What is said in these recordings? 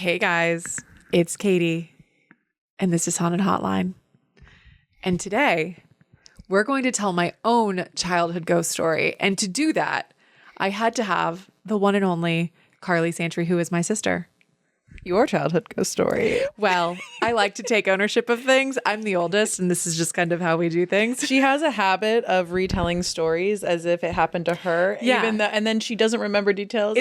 Hey guys, it's Katie, and this is Haunted Hotline. And today, we're going to tell my own childhood ghost story. And to do that, I had to have the one and only Katie Santry, who is my sister. Your childhood ghost story. Well, I like to take ownership of things. I'm the oldest, and this is just kind of how we do things. She has a habit of retelling stories as if it happened to her. Yeah. And then she doesn't remember details.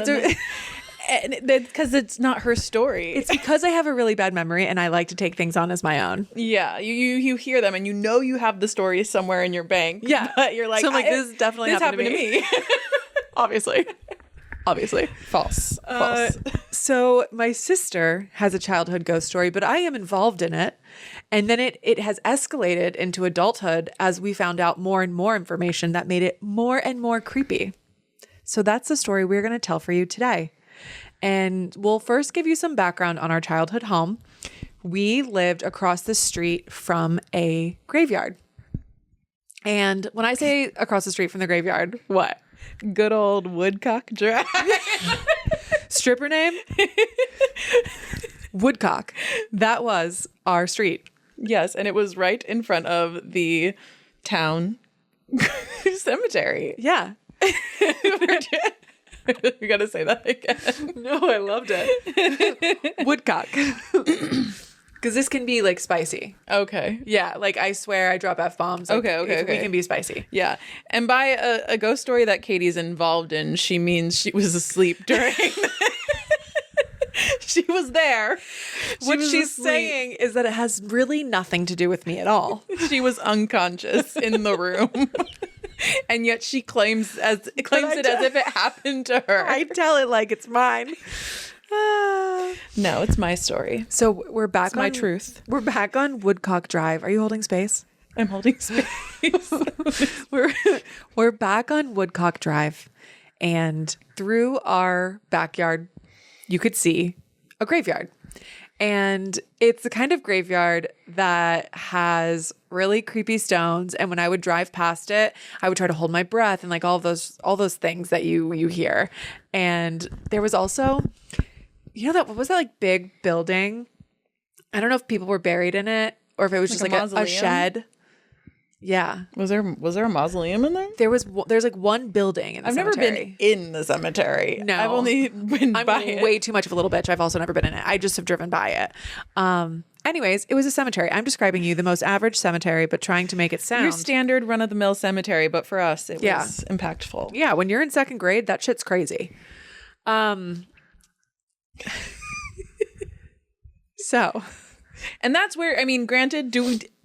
Because it's not her story. It's because I have a really bad memory, and I like to take things on as my own. Yeah, you hear them, and you know you have the story somewhere in your bank. Yeah, but you're like, so I'm like, this definitely happened to me. Obviously. False. So my sister has a childhood ghost story, but I am involved in it. And then it has escalated into adulthood as we found out more and more information that made it more and more creepy. So that's the story we're going to tell for you today. And we'll first give you some background on our childhood home. We lived across the street from a graveyard. And when I say across the street from the graveyard, what? Good old Woodcock Drive. Stripper name? Woodcock. That was our street. Yes, and it was right in front of the town cemetery. Yeah. We gotta say that again. No, I loved it. Woodcock. Because this can be like spicy. Okay. Yeah, like I swear I drop F-bombs. Like, Okay. We can be spicy. Yeah. And by a ghost story that Katie's involved in, she means she was asleep during. She was there. What she's saying is that it has really nothing to do with me at all. She was unconscious in the room. And yet she claims it as if it happened to her. I tell it like it's mine. No, it's my story. So we're back It's my truth. We're back on Woodcock Drive. Are you holding space? I'm holding space. We're back on Woodcock Drive, and through our backyard, you could see a graveyard. And it's the kind of graveyard that has really creepy stones. And when I would drive past it, I would try to hold my breath and like all those things that you hear. And there was also, what was that like big building? I don't know if people were buried in it or if it was just like a shed. Yeah. Was there a mausoleum in there? There's like one building in the cemetery. I've never been in the cemetery. No. I've only been by it. I'm way too much of a little bitch. I've also never been in it. I just have driven by it. Anyways, it was a cemetery. I'm describing you the most average cemetery, but trying to make it sound. Your standard run-of-the-mill cemetery, but for us, it was impactful. Yeah, when you're in second grade, that shit's crazy. So... And that's where, I mean, granted,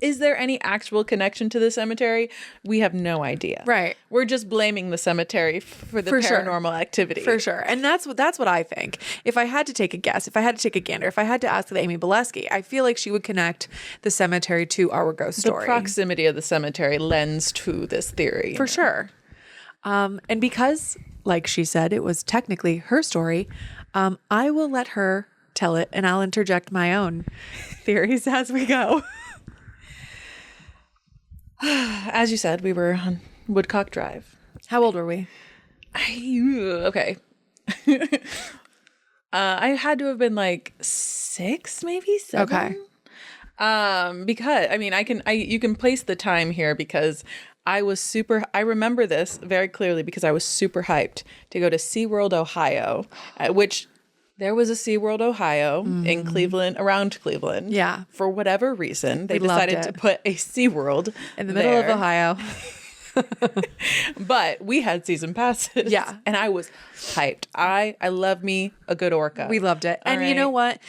is there any actual connection to the cemetery? We have no idea. Right. We're just blaming the cemetery for the paranormal activity. For sure. And that's what I think. If I had to take a guess, if I had to take a gander, if I had to ask Amy Bileski, I feel like she would connect the cemetery to our ghost story. The proximity of the cemetery lends to this theory. For sure. And because, like she said, it was technically her story, I will let her tell it, and I'll interject my own theories as we go. As you said, we were on Woodcock Drive. How old were we? Okay. I had to have been like 6, maybe 7. Okay. Because I mean, you can place the time here because I remember this very clearly because I was super hyped to go to SeaWorld, Ohio, which there was a SeaWorld, Ohio in Cleveland, around Cleveland. Yeah. For whatever reason, they decided to put a SeaWorld in the middle of Ohio. But we had season passes. Yeah. And I was hyped. I love me a good orca. We loved it. All and right. You know what?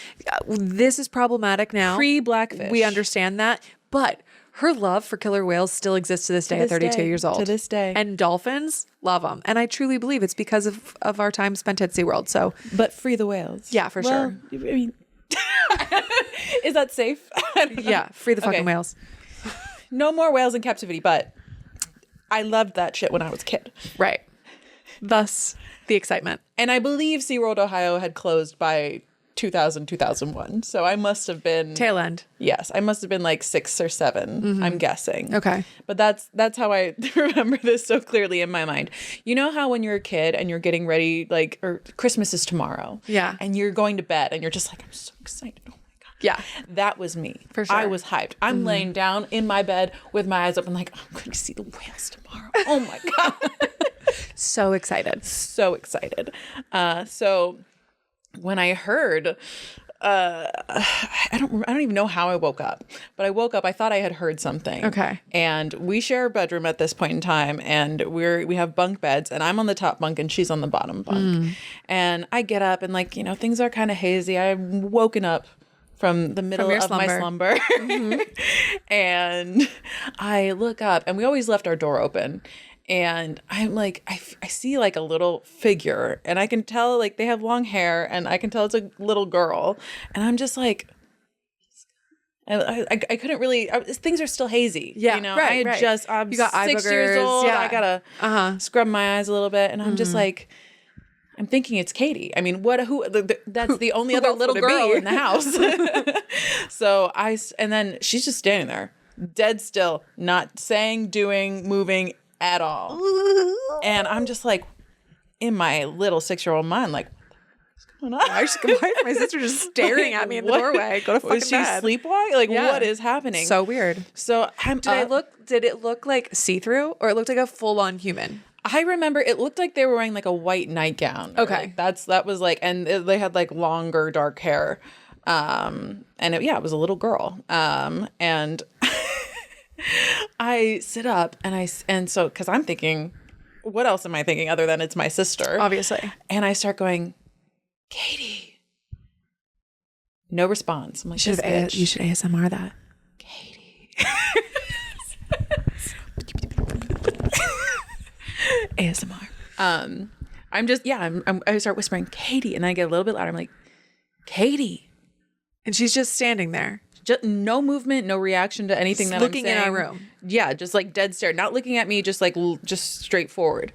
This is problematic now. Pre-Blackfish. We understand that. But her love for killer whales still exists to this day at 32 years old. To this day. And dolphins, love them. And I truly believe it's because of our time spent at SeaWorld. So, but free the whales. Yeah, for sure. I mean, is that safe? Yeah, free the fucking whales. No more whales in captivity, but I loved that shit when I was a kid. Right. Thus, the excitement. And I believe SeaWorld Ohio had closed by 2000, 2001. So I must have been Tail end. Yes, I must have been like 6 or 7, I'm guessing. Okay. But that's how I remember this so clearly in my mind. You know how when you're a kid and you're getting ready, like, or Christmas is tomorrow. Yeah. And you're going to bed and you're just like, I'm so excited. Oh my God. Yeah. That was me. For sure. I was hyped. I'm laying down in my bed with my eyes open like, I'm going to see the whales tomorrow. Oh my God. So excited. So excited. So when I heard, I don't even know how I woke up, but I woke up, I thought I had heard something. Okay. And we share a bedroom at this point in time, and we have bunk beds, and I'm on the top bunk and she's on the bottom bunk. And I get up and, like, you know, things are kind of hazy. I'm woken up from the middle of my slumber. And I look up, and we always left our door open. And I'm like, I see like a little figure, and I can tell, like, they have long hair, and I can tell it's a little girl. And I'm just like, I couldn't really, things are still hazy. Yeah, you know, right, I'm you got 6 eye years boogers, old. yeah. I gotta scrub my eyes a little bit. And I'm just like, I'm thinking it's Katie. I mean, that's the only other little girl in the house. So and then she's just standing there, dead still, not saying, doing, moving at all. And I'm just like, in my little 6-year-old mind, like, what's going on? Why is my sister just staring at me in the doorway? Go to fucking Was she bed. sleepwalking? Like, Yeah. what is happening? So weird. So Did it look like see-through, or it looked like a full-on human? I remember it looked like they were wearing like a white nightgown. Okay. Like, that was like, and they had like longer dark hair. And it was a little girl. And I sit up and so, cause I'm thinking, what else am I thinking other than it's my sister? Obviously. And I start going, Katie. No response. I'm like, You should ASMR that. Katie. ASMR. I start whispering, Katie. And I get a little bit louder. I'm like, Katie. And she's just standing there. Just no movement, no reaction to anything that looking I'm saying. in our room. Yeah, just like dead stare, not looking at me, just like just straight forward.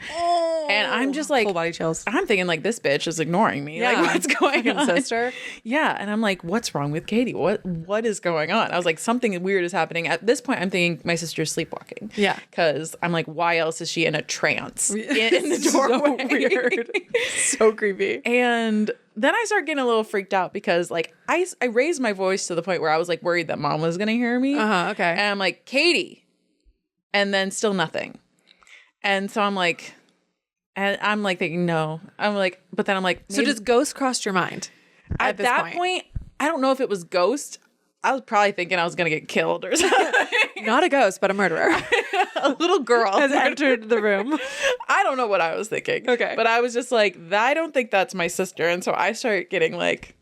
And I'm just like, Full body chills. I'm thinking like, this bitch is ignoring me. Yeah. Like, what's going on, sister? Yeah, and I'm like, what's wrong with Katie? What is going on? I was like, something weird is happening. At this point, I'm thinking my sister's sleepwalking. Yeah, because I'm like, why else is she in a trance in the doorway? So weird. So creepy. And then I start getting a little freaked out because, like, I raised my voice to the point where I was like worried that mom was gonna hear me. Okay. And I'm like, Katie, and then still nothing. And so I'm like, thinking no. I'm like, but then I'm like, So does ghost cross your mind? At that point, I don't know if it was ghost. I was probably thinking I was gonna get killed or something. Not a ghost, but a murderer A little girl has entered the room. I don't know what I was thinking. Okay. But I was just like, I don't think that's my sister. And so I started getting like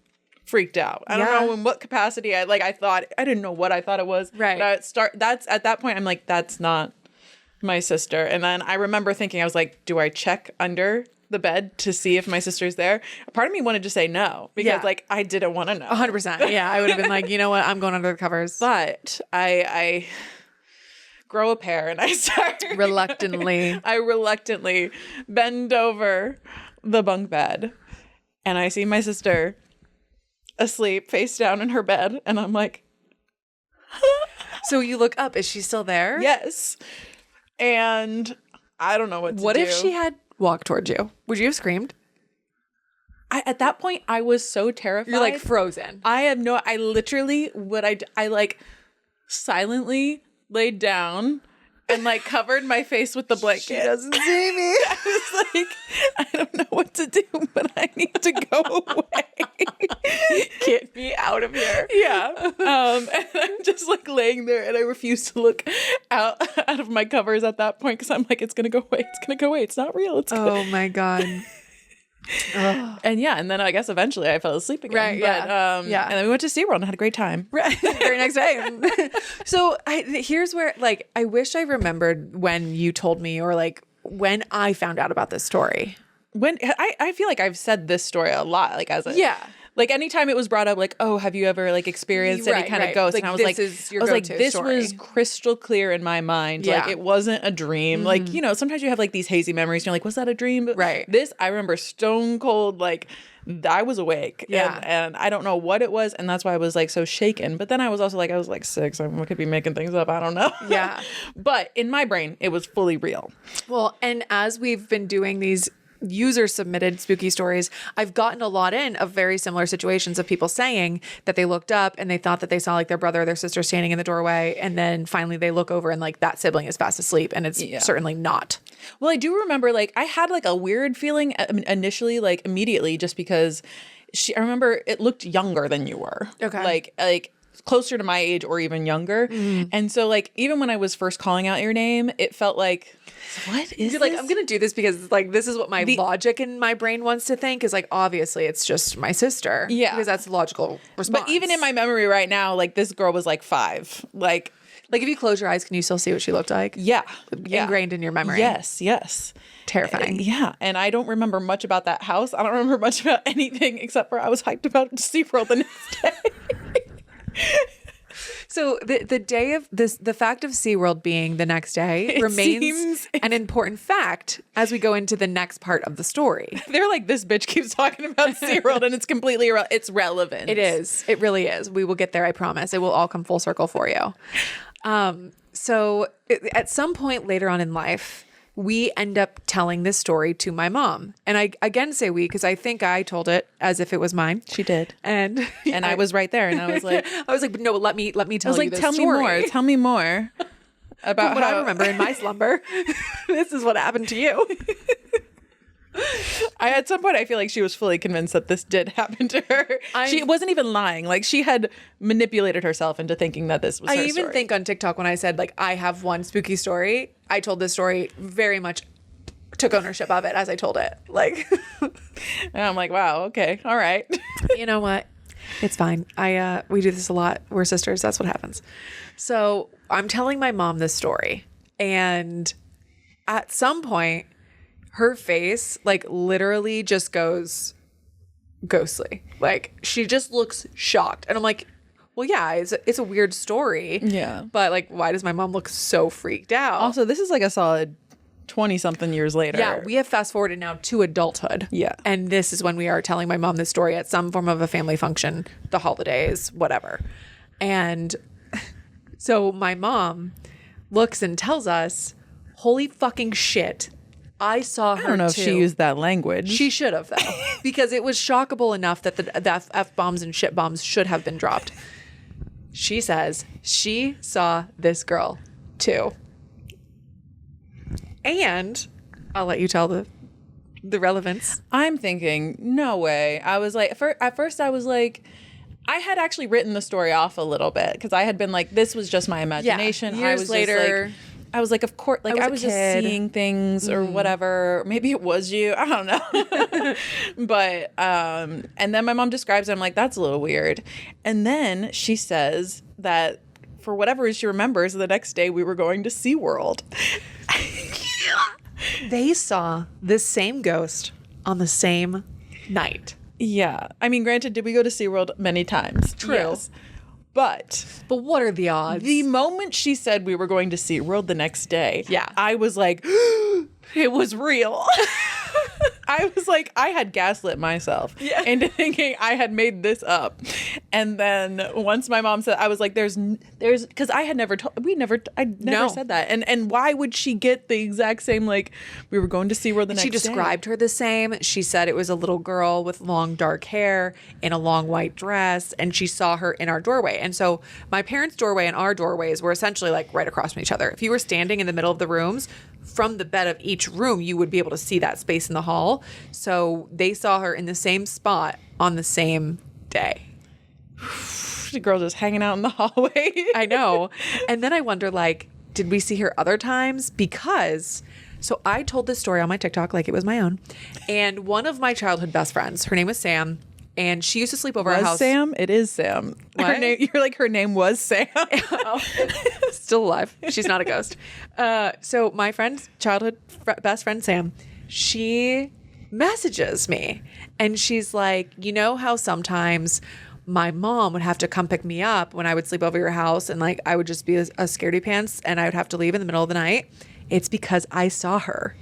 freaked out. I don't know in what capacity I didn't know what I thought it was. Right. But that's at that point, I'm like, that's not my sister. And then I remember thinking, I was like, do I check under the bed to see if my sister's there? A part of me wanted to say no because like I didn't want to know. 100%. Yeah, I would have been like, you know what? I'm going under the covers. But I grow a pair and I start Reluctantly. I reluctantly bend over the bunk bed and I see my sister asleep face down in her bed and I'm like, So you look up. Is she still there? yes. And I don't know what to do. What if she had walked towards you? Would you have screamed? At that point, I was so terrified. You're like frozen. I literally, I like silently laid down and like covered my face with the blanket. She doesn't see me. I was like, I don't know what to do, but I need to go away. Get me out of here. Yeah. And I'm just like laying there and I refuse to look out of my covers at that point because I'm like, it's going to go away. It's going to go away. It's not real. Oh my God. And then I guess eventually I fell asleep again. Right, yeah. But, and then we went to SeaWorld and had a great time. Right. Very next day. So here's where, like, I wish I remembered when you told me or like when I found out about this story. When I feel like I've said this story a lot, like as a Like anytime it was brought up, like, oh, have you ever like experienced any kind of ghost? Like, and I was this like, is your I was like, go-to this story. was crystal clear in my mind. Yeah. Like it wasn't a dream. Like, you know, sometimes you have like these hazy memories. And you're like, was that a dream? But Right. this, I remember stone cold, like I was awake. Yeah. And I don't know what it was. And that's why I was like so shaken. But then I was also like, I was like 6. I could be making things up. I don't know. Yeah. But in my brain, it was fully real. Well, and as we've been doing these user submitted spooky stories, I've gotten a lot in of very similar situations of people saying that they looked up and they thought that they saw like their brother or their sister standing in the doorway. And then finally they look over and like that sibling is fast asleep. And it's certainly not. Well, I do remember like I had like a weird feeling initially, like immediately, just because I remember it looked younger than you were. Okay. Like closer to my age or even younger. And so like even when I was first calling out your name, it felt like, what is You're like, I'm going to do this because like this is what my logic in my brain wants to think is like, obviously it's just my sister. Yeah. Because that's the logical response. But even in my memory right now, like this girl was like 5. Like if you close your eyes, can you still see what she looked like? Yeah. Ingrained in your memory. Yes. Terrifying. Yeah. And I don't remember much about that house. I don't remember much about anything except for I was hyped about SeaWorld the next day. So the day of this, the fact of SeaWorld being the next day remains an important fact as we go into the next part of the story. They're like, this bitch keeps talking about SeaWorld and it's completely it's relevant. It is. It really is. We will get there, I promise. It will all come full circle for you. So at some point later on in life, we end up telling this story to my mom. And I again say we, because I think I told it as if it was mine. She did. And I was right there. And I was like, but no, let me tell you this tell story. me more. Tell me more about what I remember in my slumber. This is what happened to you. At some point, I feel like she was fully convinced that this did happen to her. She wasn't even lying. Like she had manipulated herself into thinking that this was her I even story. think on TikTok when I said like I have one spooky story, I told this story very much took ownership of it as I told it. Like, and I'm like, wow, okay, all right. You know what? It's fine. We do this a lot. We're sisters. That's what happens. So I'm telling my mom this story, and at some point, her face like literally just goes ghostly. Like she just looks shocked, and I'm like, well, yeah, it's a weird story. Yeah, but like, why does my mom look so freaked out? Also, this is like a solid 20-something years later. Yeah, we have fast forwarded now to adulthood. Yeah. And this is when we are telling my mom this story at some form of a family function, the holidays, whatever. And so my mom looks and tells us, holy fucking shit, I saw her too. I don't know if she used that language. She should have, though, because it was shockable enough that the F-bombs and shit bombs should have been dropped. She says she saw this girl too. And I'll let you tell the relevance. I'm thinking, no way. I was like, at first I was like, I had actually written the story off a little bit because I had been like, this was just my imagination. Yeah, years later. I was like, of course, like I was just seeing things or whatever. Maybe it was you. I don't know. But, and then my mom describes it. I'm like, that's a little weird. And then she says that for whatever reason she remembers, the next day we were going to SeaWorld. They saw this same ghost on the same night. Yeah. I mean, granted, did we go to SeaWorld many times? True. Yes. But what are the odds? The moment she said we were going to SeaWorld the next day, yeah, I was like, it was real. I was like, I had gaslit myself into thinking I had made this up. And then once my mom said, I was like, there's, because I had never I never said that. And why would she get the exact same, like, we were going to SeaWorld the next day? She described her the same. She said it was a little girl with long dark hair in a long white dress, and she saw her in our doorway. And so my parents' doorway and our doorways were essentially like right across from each other. If you were standing in the middle of the rooms, from the bed of each room, you would be able to see that space in the hall. So they saw her in the same spot on the same day. The girl just hanging out in the hallway. I know. And then I wonder, like, did we see her other times? Because, so I told this story on my TikTok like it was my own. And one of my childhood best friends, her name was Sam. And she used to sleep over our house. Sam? It is Sam. What? Her name, you're like, her name was Sam. Still alive. She's not a ghost. So my friend's childhood best friend, Sam, she messages me and she's like, you know how sometimes my mom would have to come pick me up when I would sleep over your house and like I would just be a scaredy pants and I would have to leave in the middle of the night? It's because I saw her.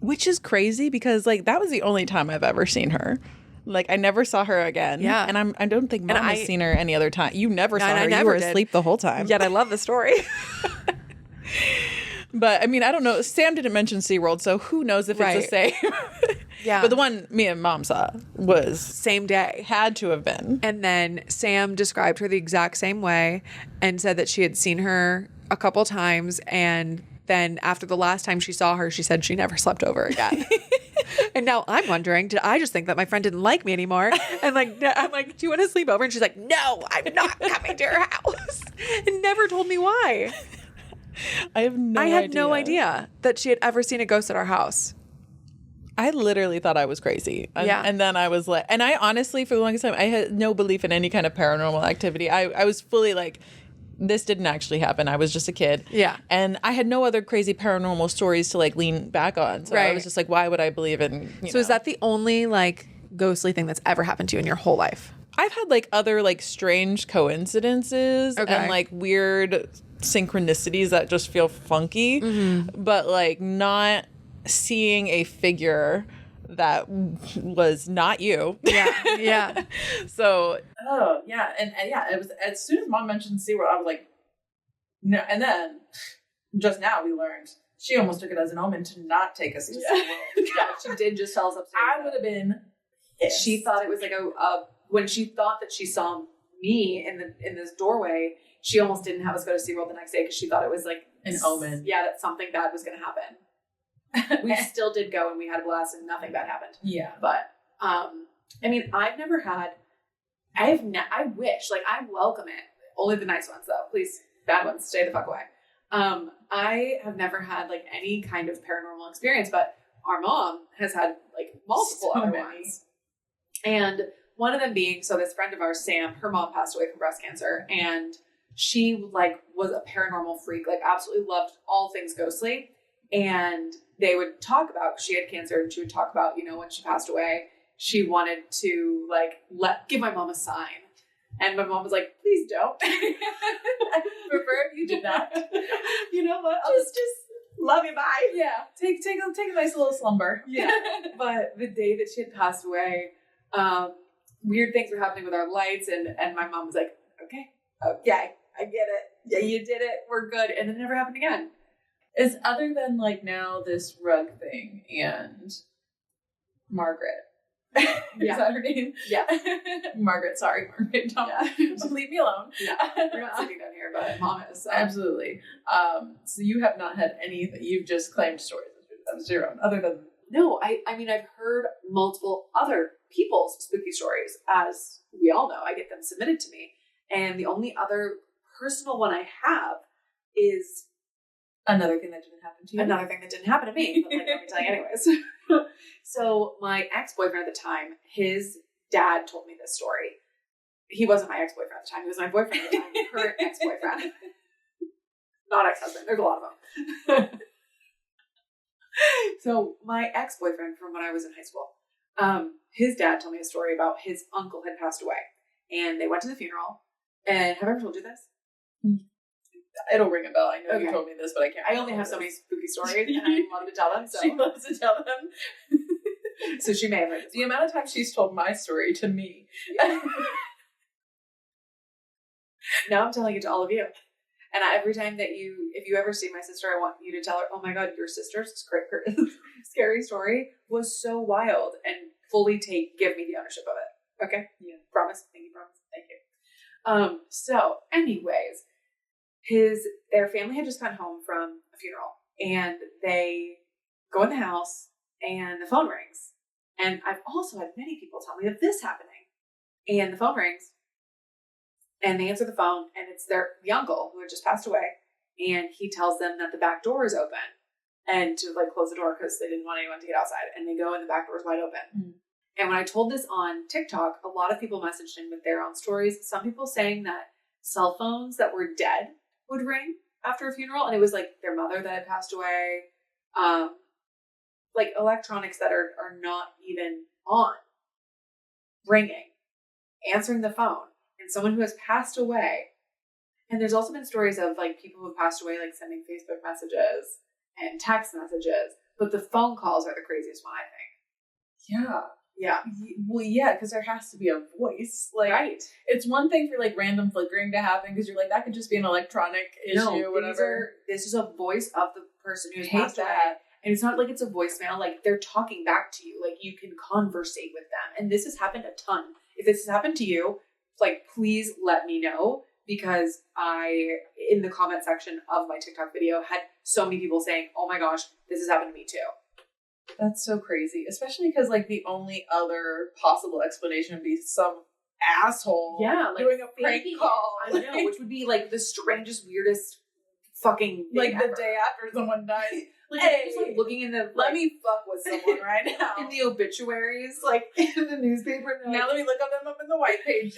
Which is crazy because like that was the only time I've ever seen her. Like I never saw her again. Yeah. And I don't think Mom has seen her any other time. You never saw her. You were asleep the whole time. Yet I love the story. But I mean, I don't know. Sam didn't mention SeaWorld, so who knows if it's the same. Yeah. But the one me and Mom saw was same day. Had to have been. And then Sam described her the exact same way and said that she had seen her a couple times. And then after the last time she saw her, she said she never slept over again. And now I'm wondering, did I just think that my friend didn't like me anymore? And like, I'm like, do you want to sleep over? And she's like, no, I'm not coming to your house. And never told me why. I had no idea that she had ever seen a ghost at our house. I literally thought I was crazy. Yeah. And then I was like, and I honestly, for the longest time, I had no belief in any kind of paranormal activity. I was fully like, this didn't actually happen. I was just a kid. Yeah. And I had no other crazy paranormal stories to like lean back on. So I was just like, why would I believe in, So is that the only like ghostly thing that's ever happened to you in your whole life? I've had like other like strange coincidences and like weird synchronicities that just feel funky, but like not seeing a figure that was not you. Yeah. So, and yeah, it was as soon as Mom mentioned SeaWorld, I was like, no. And then just now we learned she almost took it as an omen to not take us to SeaWorld. Yeah, she did just tell us upstairs. I would have been pissed. She thought it was like when she thought that she saw me in this doorway, she almost didn't have us go to SeaWorld the next day because she thought it was like an omen. Yeah, that something bad was going to happen. We still did go and we had a blast and nothing bad happened. Yeah. But, I mean, I've never had, I wish, like, I welcome it. Only the nice ones, though. Please, bad ones, stay the fuck away. I have never had, like, any kind of paranormal experience, but our mom has had, like, multiple other ones. And one of them being, so this friend of ours, Sam, her mom passed away from breast cancer, and she, like, was a paranormal freak, like, absolutely loved all things ghostly. And they would talk about, she had cancer, and she would talk about, when she passed away, she wanted to, like, give my mom a sign. And my mom was like, please don't. I prefer if you did not. You know what? I'll just love you, bye. Yeah. Take a nice little slumber. Yeah. But the day that she had passed away, weird things were happening with our lights, and my mom was like, okay, I get it. Yeah, you did it. We're good. And it never happened again. Is other than like now this rug thing and Margaret. Yeah. Is that her name? Yeah. Margaret, sorry, Margaret. Don't leave me alone. Yeah. We're not sitting down here, but Mom is. So. Absolutely. So you have not had any that you've just claimed stories of your own, other than. No, I mean, I've heard multiple other people's spooky stories. As we all know, I get them submitted to me. And the only other personal one I have is another thing that didn't happen to you. Another thing that didn't happen to me. But let me tell you anyways. So my ex-boyfriend at the time, his dad told me this story. He wasn't my ex-boyfriend at the time. He was my boyfriend at the time. Current ex-boyfriend. Not ex-husband. There's a lot of them. So my ex-boyfriend from when I was in high school, his dad told me a story about his uncle had passed away. And they went to the funeral. And have I ever told you this? It'll ring a bell. I know you told me this, but I can't. I only have so many spooky stories, and I love to tell them. So. She loves to tell them. So she may have heard the amount of times she's told my story to me. Now I'm telling it to all of you. And every time that if you ever see my sister, I want you to tell her, oh my God, your sister's scary story was so wild, and fully give me the ownership of it. Okay? Yeah. Promise. Thank you. Promise. Thank you. So anyways, their family had just gone home from a funeral, and they go in the house and the phone rings. And I've also had many people tell me of this happening. And the phone rings and they answer the phone, and it's the uncle who had just passed away. And he tells them that the back door is open and to like close the door because they didn't want anyone to get outside. And they go and the back door is wide open. Mm. And when I told this on TikTok, a lot of people messaged in with their own stories. Some people saying that cell phones that were dead would ring after a funeral, and it was like their mother that had passed away. like electronics that are not even on, ringing, answering the phone, and someone who has passed away. And there's also been stories of like people who have passed away, like sending Facebook messages and text messages, but the phone calls are the craziest one, I think. Yeah. Yeah. Well, yeah, because there has to be a voice. Like, right. It's one thing for like random flickering to happen because you're like, that could just be an electronic issue, whatever. This is a voice of the person who's Hate passed away. that. And it's not like it's a voicemail, like they're talking back to you, like you can conversate with them. And this has happened a ton. If this has happened to you, like please let me know, because I, in the comment section of my TikTok video, had so many people saying, oh my gosh, this has happened to me too. That's so crazy, especially because like the only other possible explanation would be some asshole doing a prank call. I know, which would be like the strangest, weirdest fucking like ever. The day after someone died. Like, hey, just, like looking in the let me fuck with someone right now in the obituaries, like in the newspaper. Now let me look them up in the white pages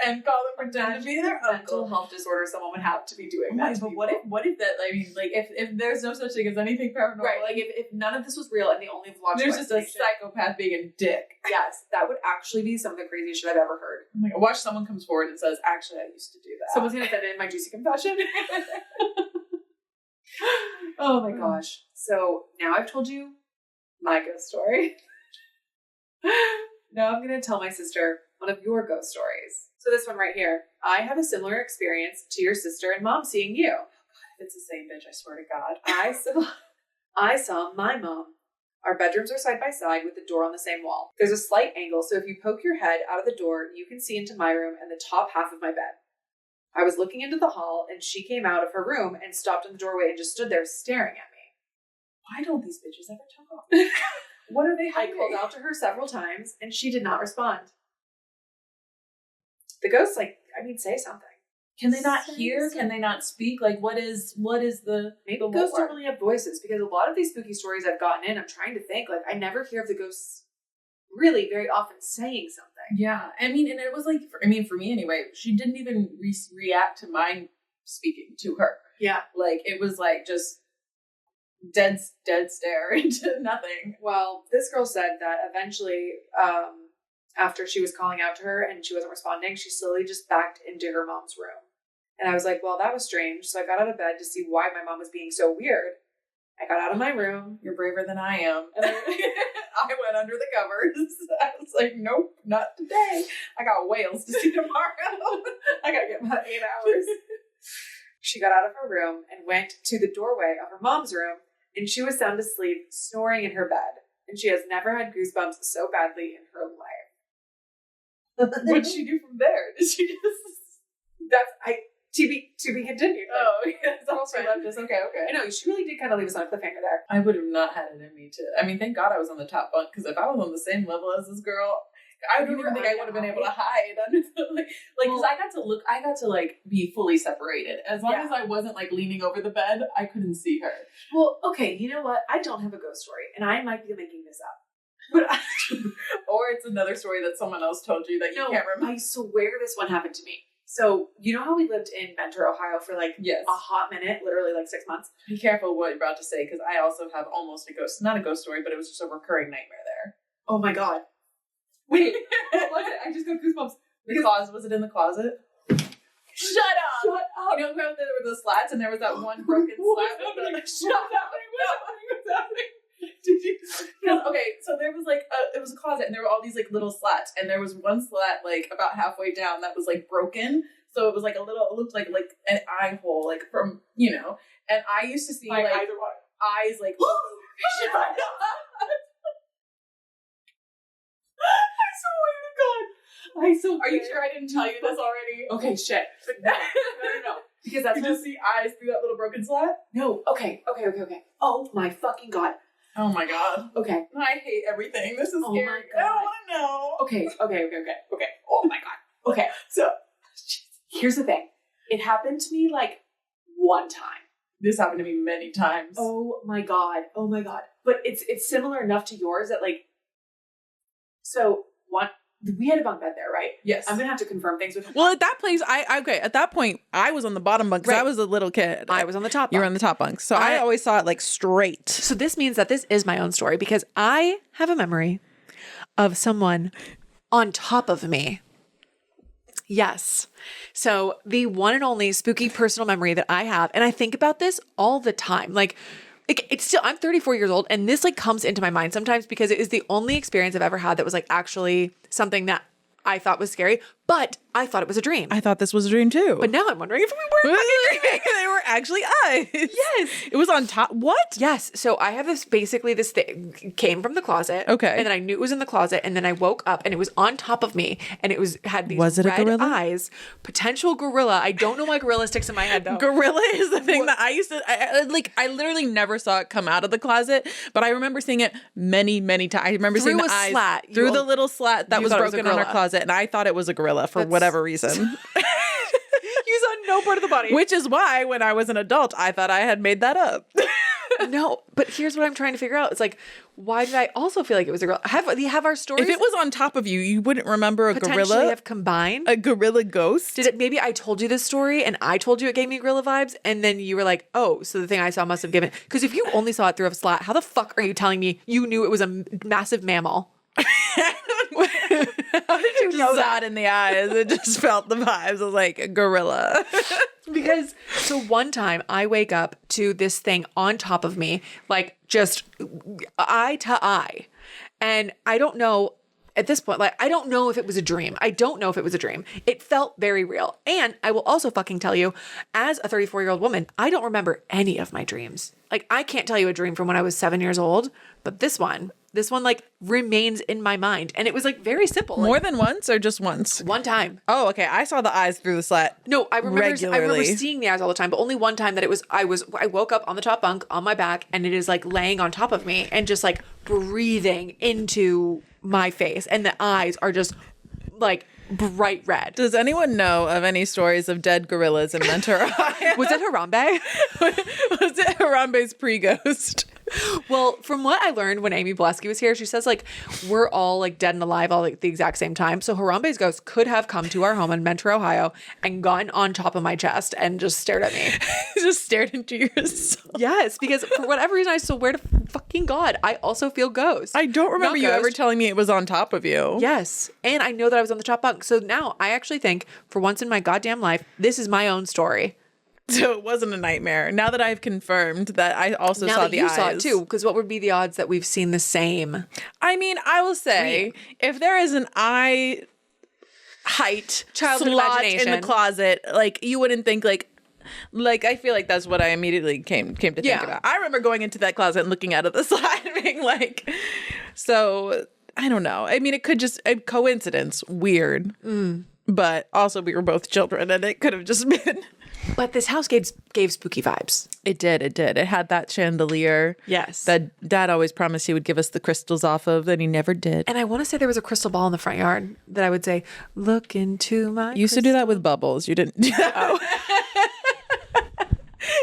and call them pretend to be their mental uncle. health disorder someone would have to be doing that. But what if that? I mean, like if there's no such thing as anything paranormal, right? Like if none of this was real and the only logical there's just a psychopath being a dick. Yes, that would actually be some of the craziest shit I've ever heard. Oh my God, watch someone comes forward and says, "Actually, I used to do that." Someone's gonna send it in my juicy confession. Oh my gosh. So now I've told you my ghost story. Now I'm going to tell my sister one of your ghost stories. So this one right here. I have a similar experience to your sister and mom seeing you. Oh God, it's the same bitch, I swear to God. I saw my mom. Our bedrooms are side by side with the door on the same wall. There's a slight angle, so if you poke your head out of the door, you can see into my room and the top half of my bed. I was looking into the hall, and she came out of her room and stopped in the doorway and just stood there staring at me. Why don't these bitches ever talk? What are they hiding? I called out to her several times, and she did not respond. The ghosts, say something. Can they not hear? Can they not speak? Like, what is the... Maybe ghosts don't really have voices, because a lot of these spooky stories I've gotten in, I'm trying to think, like, I never hear of the ghosts really very often saying something. Yeah. I mean, and it was like, for me anyway, she didn't even react to mine speaking to her. Yeah. Like, it was like just dead stare into nothing. Well, this girl said that eventually, after she was calling out to her and she wasn't responding, she slowly just backed into her mom's room. And I was like, well, that was strange. So I got out of bed to see why my mom was being so weird. I got out of my room. You're braver than I am. And I went under the covers. I was like, nope, not today. I got whales to see tomorrow. I gotta get my 8 hours. She got out of her room and went to the doorway of her mom's room, and she was sound asleep, snoring in her bed. And she has never had goosebumps so badly in her life. What did she do from there? Did she just... To be continued. Oh, yeah. She left us. Okay. I know, she really did kind of leave us on a cliffhanger there. I would have not had it in me to... I mean, thank God I was on the top bunk, because if I was on the same level as this girl, I don't even think I would have been able to hide under the... Because I got to be fully separated. As long as I wasn't, leaning over the bed, I couldn't see her. Well, okay, you know what? I don't have a ghost story, and I might be making this up. But or it's another story that someone else told you that you can't remember. I swear this one happened to me. So, you know how we lived in Mentor, Ohio for a hot minute, literally 6 months? Be careful what you're about to say, because I also have almost not a ghost story, but it was just a recurring nightmare there. Oh my God. Wait, what was it? I just got goosebumps. The closet, was it in the closet? Shut up! You know how there were the slats and there was that one broken slat? Shut up! What's happening? Did you? Okay, so there was it was a closet and there were all these little slats, and there was one slat about halfway down that was broken, so it was it looked like an eye hole from and I used to see eyes shut up. I swear to God. Are you sure I didn't tell you this already? Okay, shit. But no. Because that's you just see eyes through that little broken slat? No. Okay. Oh my fucking God. Oh my God. Okay. I hate everything. This is scary. I don't want to know. Okay. Oh my God. Okay. So here's the thing. It happened to me one time. This happened to me many times. Oh my God. But it's similar enough to yours that so We had a bunk bed there, right? Yes. I'm gonna have to confirm things with. Well, at that place, at that point, I was on the bottom bunk because I was a little kid. I was on the top bunk. You were on the top bunk. So I always saw it like straight. So this means that this is my own story because I have a memory of someone on top of me. Yes. So the one and only spooky personal memory that I have, and I think about this all the time. Like it's still, I'm 34 years old, and this like comes into my mind sometimes because it is the only experience I've ever had that was like actually something that I thought was scary, but I thought it was a dream. I thought this was a dream too. But now I'm wondering if we weren't fucking dreaming. They were actually eyes. Yes. It was on top. What? Yes. So I have this thing came from the closet. Okay. And then I knew it was in the closet. And then I woke up and it was on top of me. And it had these Was it a red gorilla? eyes. Potential gorilla. I don't know why gorilla sticks in my head though. Gorilla is the thing that I used to, I literally never saw it come out of the closet, but I remember seeing it many, many times. I remember seeing the eyes slat. through the little slat that was broken on our closet. And I thought it was a gorilla for whatever reason. You saw no part of the body. Which is why when I was an adult, I thought I had made that up. No, but here's what I'm trying to figure out. It's like, why did I also feel like it was a gorilla? Have our stories? If it was on top of you, you wouldn't remember a potentially gorilla? have combined? A gorilla ghost? Did it? Maybe I told you this story and I told you it gave me gorilla vibes, and then you were like, "Oh, so the thing I saw must have given." Because if you only saw it through a slat, how the fuck are you telling me you knew it was a massive mammal? How did you know that? In the eyes, it just felt the vibes. I was like a gorilla. Because so one time I wake up to this thing on top of me, like just eye to eye, and I don't know. At this point, like, I don't know if it was a dream. I don't know if it was a dream. It felt very real. And I will also fucking tell you, as a 34-year-old woman, I don't remember any of my dreams. Like, I can't tell you a dream from when I was 7 years old, but this one like remains in my mind. And it was like very simple. More like, than once or just once? one time. Oh, okay. I saw the eyes through the slat. No, I remember seeing the eyes all the time, but only one time that I woke up on the top bunk on my back and it is like laying on top of me and just like breathing into my face, and the eyes are just like bright red. Does anyone know of any stories of dead gorillas in Mentor, Ohio? Was it Harambe? Was it Harambe's pre-ghost? Well, from what I learned when Amy Blesky was here, she says like we're all like dead and alive all at the exact same time. So Harambe's ghost could have come to our home in Mentor, Ohio, and gotten on top of my chest and just stared at me. Just stared into your soul. Yes, because for whatever reason I swear to fucking God, I also feel ghosts. I don't remember you ever telling me it was on top of you. Yes, and I know that I was on the top bunk. So now I actually think, for once in my goddamn life, this is my own story. So it wasn't a nightmare. Now that I've confirmed that I also saw the eyes. Now that you saw it too, because what would be the odds that we've seen the same? I mean, I will say, if there is an eye height childhood slot imagination in the closet, like you wouldn't think like I feel like that's what I immediately came to think about. I remember going into that closet and looking out of the slide and being like, so I don't know. I mean, it could just a coincidence, weird, but also we were both children and it could have just been. But this house gave spooky vibes. It did. It had that chandelier. Yes. That Dad always promised he would give us the crystals off of, and he never did. And I want to say there was a crystal ball in the front yard that I would say, look into my You used to do that with bubbles. You didn't do that. Oh.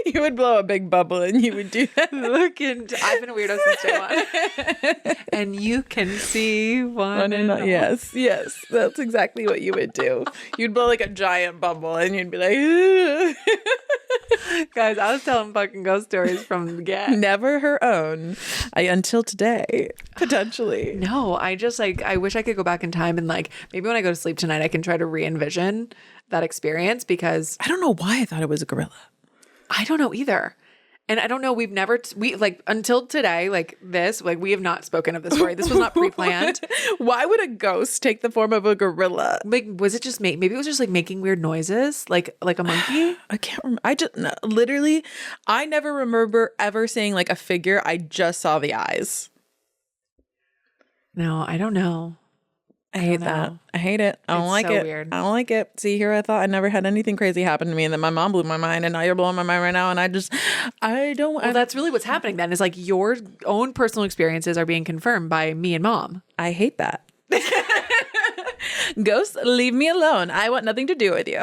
You would blow a big bubble and you would do that. I've been a weirdo since day one. And you can see one and all. Yes. That's exactly what you would do. You'd blow like a giant bubble and you'd be like, "Ugh." Guys, I was telling fucking ghost stories from the get. Never her own. Until today, potentially. No, I just like, I wish I could go back in time and like, maybe when I go to sleep tonight, I can try to re-envision that experience because I don't know why I thought it was a gorilla. I don't know either. And I don't know, we like until today, like this, like we have not spoken of this story. This was not pre-planned. Why would a ghost take the form of a gorilla? Like, was it just maybe it was just like making weird noises, like a monkey? I can't remember. Literally, I never remember ever seeing like a figure. I just saw the eyes. No, I don't know. I hate that. I hate it. I don't like it. Weird. I don't like it. See, here I thought I never had anything crazy happen to me, and then my mom blew my mind, and now you're blowing my mind right now, and I don't. Well, that's really what's happening then. Is like your own personal experiences are being confirmed by me and Mom. I hate that. Ghosts, leave me alone. I want nothing to do with you.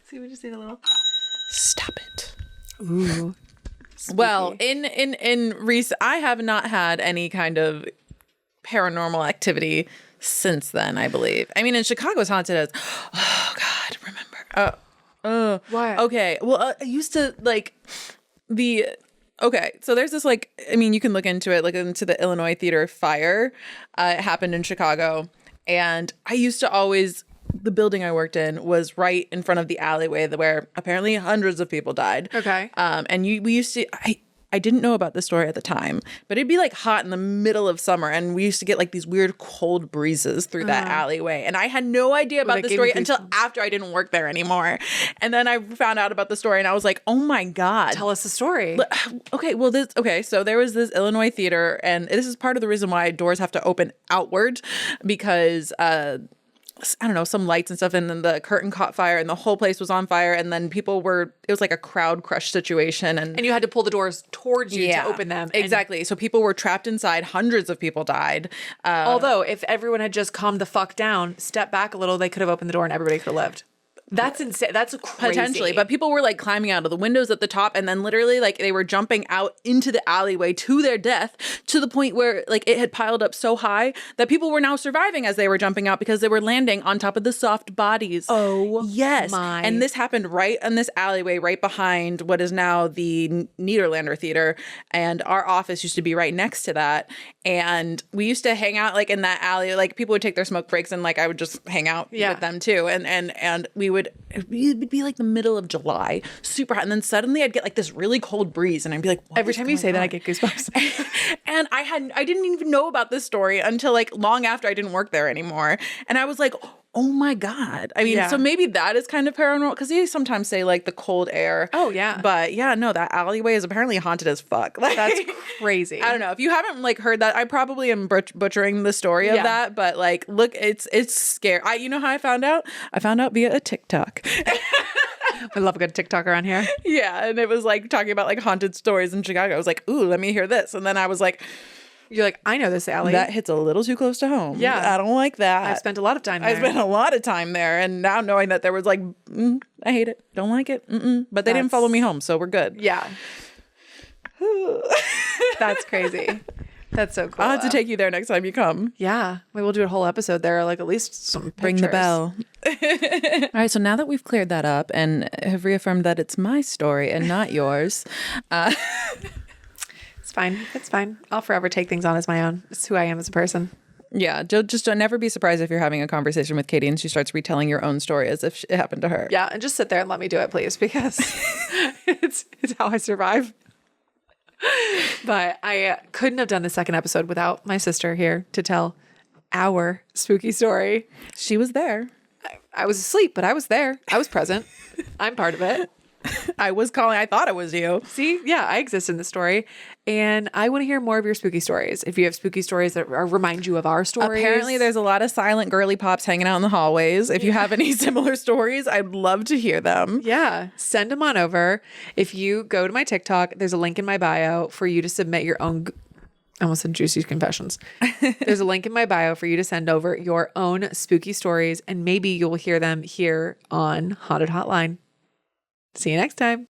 See, we just need a little. Stop it. Ooh. Spooky. Well, in recent, I have not had any kind of paranormal activity since then, I believe. I mean, in Chicago's haunted as, oh God, remember. What? Okay. Well, I used to okay. So there's this I mean, you can look into it, look into the Illinois Theater fire. It happened in Chicago. And I used to always, the building I worked in was right in front of the alleyway where apparently hundreds of people died. Okay. And we used to, I didn't know about this story at the time, but it'd be like hot in the middle of summer, and we used to get like these weird cold breezes through that alleyway. And I had no idea about the story until after I didn't work there anymore. And then I found out about the story, and I was like, oh my God. Tell us the story. Okay, so there was this Illinois theater, and this is part of the reason why doors have to open outward, because I don't know, some lights and stuff, and then the curtain caught fire and the whole place was on fire, and then it was like a crowd crush situation, and you had to pull the doors towards you to open them. Exactly. So people were trapped inside. Hundreds of people died. Although if everyone had just calmed the fuck down, stepped back a little, they could have opened the door and everybody could have lived. That's insane. That's crazy. Potentially. But people were like climbing out of the windows at the top, and then literally like they were jumping out into the alleyway to their death, to the point where like it had piled up so high that people were now surviving as they were jumping out because they were landing on top of the soft bodies. Oh, yes. my. And this happened right in this alleyway, right behind what is now the Niederlander Theater. And our office used to be right next to that. And we used to hang out like in that alley. Like people would take their smoke breaks, and like I would just hang out with them too. And it would be like the middle of July, super hot. And then suddenly I'd get like this really cold breeze, and I'd be like, every time you say that, I get goosebumps. And I didn't even know about this story until like long after I didn't work there anymore. And I was like, oh my God. I mean, so maybe that is kind of paranormal, because they sometimes say like the cold air. Oh yeah. But yeah, no, that alleyway is apparently haunted as fuck. Like, that's crazy. I don't know. If you haven't like heard that, I probably am butchering the story of that. But like, look, it's scary. You know how I found out? I found out via a TikTok. I love a good TikTok around here. Yeah. And it was like talking about like haunted stories in Chicago. I was like, ooh, let me hear this. And then I was like, you're like, I know this alley. That hits a little too close to home. Yeah. I don't like that. I've spent a lot of time there. I spent a lot of time there. And now knowing that there was like, I hate it. Don't like it. But they didn't follow me home. So we're good. Yeah. That's crazy. That's so cool. I'll have to take you there next time you come. Yeah. We will do a whole episode there. Like at least some pictures. Ring the bell. All right. So now that we've cleared that up and have reaffirmed that it's my story and not yours. It's fine. It's fine. I'll forever take things on as my own. It's who I am as a person. Yeah. Just don't never be surprised if you're having a conversation with Katie and she starts retelling your own story as if it happened to her. Yeah. And just sit there and let me do it, please, because it's how I survive. But I couldn't have done the second episode without my sister here to tell our spooky story. She was there. I was asleep, but I was there. I was present. I'm part of it. I was calling. I thought it was you. See? Yeah, I exist in the story. And I want to hear more of your spooky stories. If you have spooky stories that remind you of our stories. Apparently, there's a lot of silent girly pops hanging out in the hallways. If you have any similar stories, I'd love to hear them. Yeah. Send them on over. If you go to my TikTok, there's a link in my bio for you to submit your own... I almost said juicy confessions. There's a link in my bio for you to send over your own spooky stories, and maybe you'll hear them here on Haunted Hotline. See you next time.